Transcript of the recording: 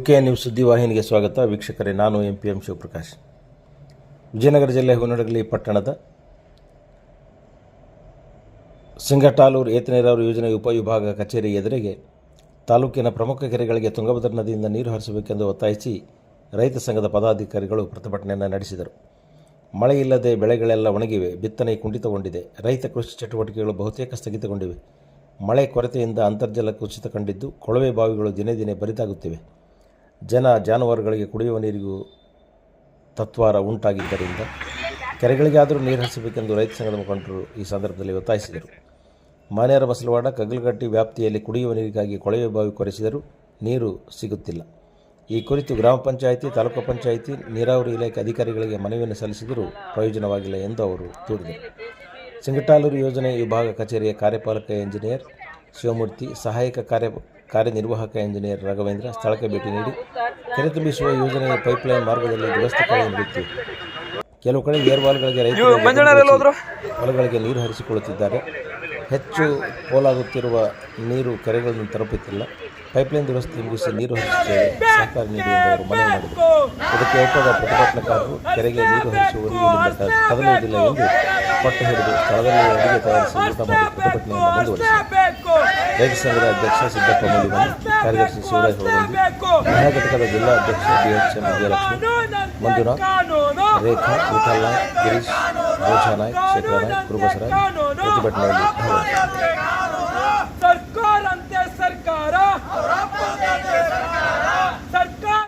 UK news ಸುದ್ದಿವಾಹಿನಿಗೆ ಸ್ವಾಗತ. ವೀಕ್ಷಕರೇ, ನಾನು MPM ಶಿವಪ್ರಕಾಶ್. ವಿಜಯನಗರ ಜಿಲ್ಲೆ ಹುನಡಗಲಿ ಪಟ್ಟಣದ ಸಿಂಗಟಾಲೂರು ಏತ ನೀರಾವರಿ ಯೋಜನೆ ಉಪವಿಭಾಗ ಕಚೇರಿ ಎದುರಿಗೆ ತಾಲೂಕಿನ ಪ್ರಮುಖ ಕೆರೆಗಳಿಗೆ ತುಂಗಭದ್ರಾ ನದಿಯಿಂದ ನೀರು ಹರಿಸಬೇಕೆಂದು ಒತ್ತಾಯಿಸಿ ರೈತ ಸಂಘದ ಪದಾಧಿಕಾರಿಗಳು ಪ್ರತಿಭಟನೆಯನ್ನು ನಡೆಸಿದರು. ಮಳೆಯಿಲ್ಲದೆ ಬೆಳೆಗಳೆಲ್ಲ ಒಣಗಿವೆ, ಬಿತ್ತನೆ ಕುಂಠಿತಗೊಂಡಿದೆ, ರೈತ ಕೃಷಿ ಚಟುವಟಿಕೆಗಳು ಬಹುತೇಕ ಸ್ಥಗಿತಗೊಂಡಿವೆ. ಮಳೆ ಕೊರತೆಯಿಂದ ಅಂತರ್ಜಲ ಕುಸಿತ ಕಂಡಿದ್ದು, ಕೊಳವೆ ಬಾವಿಗಳು ದಿನೇ ದಿನೇ ಬರಿದಾಗುತ್ತಿವೆ. ಜಾನುವಾರುಗಳಿಗೆ ಕುಡಿಯುವ ನೀರಿಗೂ ತತ್ವಾರ ಉಂಟಾಗಿದ್ದರಿಂದ ಕೆರೆಗಳಿಗಾದರೂ ನೀರು ಹರಿಸಬೇಕೆಂದು ರೈತ ಸಂಘದ ಮುಖಂಡರು ಈ ಸಂದರ್ಭದಲ್ಲಿ ಒತ್ತಾಯಿಸಿದರು. ಮಾನ್ಯಾರ ಬಸಲವಾಡ ಕಗ್ಗಲಗಟ್ಟಿ ವ್ಯಾಪ್ತಿಯಲ್ಲಿ ಕುಡಿಯುವ ನೀರಿಗಾಗಿ ಕೊಳವೆ ಬಾವಿ ಕೊರೆಸಿದರೂ ನೀರು ಸಿಗುತ್ತಿಲ್ಲ. ಈ ಕುರಿತು ಗ್ರಾಮ ಪಂಚಾಯಿತಿ, ತಾಲೂಕು ಪಂಚಾಯಿತಿ, ನೀರಾವರಿ ಇಲಾಖೆ ಅಧಿಕಾರಿಗಳಿಗೆ ಮನವಿಯನ್ನು ಸಲ್ಲಿಸಿದರೂ ಪ್ರಯೋಜನವಾಗಿಲ್ಲ ಎಂದು ಅವರು ದೂರಿದರು. ಸಿಂಗಟಾಲೂರು ಯೋಜನೆ ವಿಭಾಗ ಕಚೇರಿಯ ಕಾರ್ಯಪಾಲಕ ಎಂಜಿನಿಯರ್ ಶಿವಮೂರ್ತಿ, ಸಹಾಯಕ ಕಾರ್ಯನಿರ್ವಾಹಕ ಎಂಜಿನಿಯರ್ ರಾಘವೇಂದ್ರ ಸ್ಥಳಕ್ಕೆ ಭೇಟಿ ನೀಡಿ ಕೆರೆ ತುಂಬಿಸುವ ಯೋಜನೆಯ ಪೈಪ್ಲೈನ್ ಮಾರ್ಗದಲ್ಲಿ ದುರಸ್ತಿ ಕಾರ್ಯ ನಡೆಯುತ್ತಿದೆ. ಕೆಲವು ಕಡೆ ಏರ್ವಾಲ್ಗಳಿಗೆ ರೈತರು ಹೊಲಗಳಿಗೆ ನೀರು ಹರಿಸಿಕೊಳ್ಳುತ್ತಿದ್ದಾರೆ. ಹೆಚ್ಚು ಪೋಲಾಗುತ್ತಿರುವ ನೀರು ಕೆರೆಗಳನ್ನು ತಲುಪುತ್ತಿಲ್ಲ. ಪೈಪ್ಲೈನ್ ದುರಸ್ತಿ ಮುಗಿಸಿ ನೀರು ಹರಿಸುತ್ತೇವೆ, ಸಹಕಾರ ನೀಡಿ ಎಂದು ಅವರು ಮನವಿ ಮಾಡಿದರು. ಇದಕ್ಕೆ ಒಪ್ಪದ ಪ್ರತಿಭಟನಾಕಾರರು ಕೆರೆಗೆ ನೀರು ಹರಿಸುವವರೆಗೂ ಇಲ್ಲಿಂದ ಕದಲುವುದಿಲ್ಲ ಎಂದು ಪಟ್ಟು ಹಿಡಿದು ಸ್ಥಳದಲ್ಲಿ ಅಡುಗೆ ತಯಾರಿಸಿ ಊಟ ಮಾಡಿ ಪ್ರತಿಭಟನೆಯನ್ನು ಮುಂದುವರೆಸಿದರು. ರೈತ ಸಂಘದ ಅಧ್ಯಕ್ಷ ಸಿದ್ದಪ್ಪ ಮಲ್ಲಿಮನಿ, ಕಾರ್ಯದರ್ಶಿ ಶಿವರಾಜ್ ಹೊಳವಂದಿ, ಮಹಿಳಾ ಘಟಕದ ಜಿಲ್ಲಾ ಅಧ್ಯಕ್ಷ DHM ವಿಜಯಲಕ್ಷ್ಮಿ, ಮಂಜುನಾಥ್, ರೇಖಾ, ವಿಠಲ್ ನಾಯ್ಕ್, ಗಿರೀಶ್, ರೋಜಾ ನಾಯ್ಕ್, ಶೇಖರ ನಾಯ್ಕ್, ಗುರುಬಸರಾಯ್ ಪ್ರತಿಭಟನೆಯಲ್ಲಿ ಭಾಗವಹಿಸಿದರು.